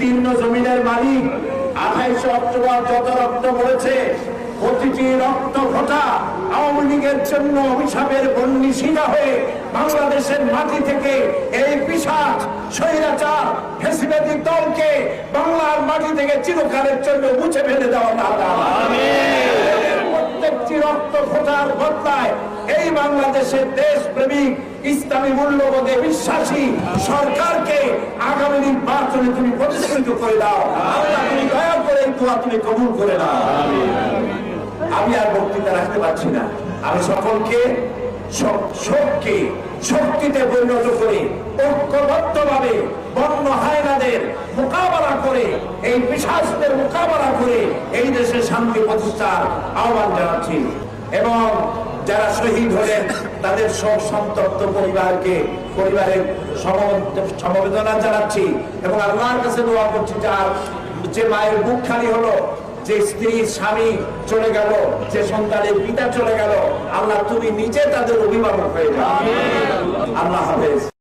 বিস্তীর্ণ জমিনের মালিক। 28 অক্টোবর যত রক্ত পড়েছে, প্রতিটি রক্ত ফোঁটা আওয়ামী লীগের জন্য অভিশাপের বন্যী শিলা হয়ে বাংলাদেশের মাটি থেকে এই পিশাচ স্বৈরাচার ফ্যাসিবাদী দলকে বাংলার মাটি থেকে চিরকালের জন্য মুছে ফেলে দেওয়া প্রত্যেকটি রক্ত ফোঁটার বদলায় এই বাংলাদেশের দেশপ্রেমিক ইসলামী মূল্যবোধে বিশ্বাসী সরকারকে আগামী নির্বাচনে তুমি প্রতিষ্ঠিত করে দাও। আল্লাহ তুমি দয়া করে এই দোয়া তুমি কবুল করে দাও। আমি আর বক্তৃতা রাখতে পারছি না। আমি সকলকে শক্তিতে পরিণত করে ঐক্যবদ্ধভাবে বন্য হায়নাদের মোকাবেলা করে এই পিশাচদের মোকাবেলা করে এই দেশে শান্তি প্রতিষ্ঠার আহ্বান জানাচ্ছি এবং যারা শহীদ হলেন তাদের সব সন্তপ্ত পরিবারের সমবেদনা জানাচ্ছি এবং আল্লাহর কাছে দোয়া করছি যে মায়ের বুক খালি হলো, যে স্ত্রীর স্বামী চলে গেল, যে সন্তানের পিতা চলে গেল, আল্লাহ তুমি নিজে তাদের অভিভাবক হয়ে যাও। আল্লাহ হাফেজ।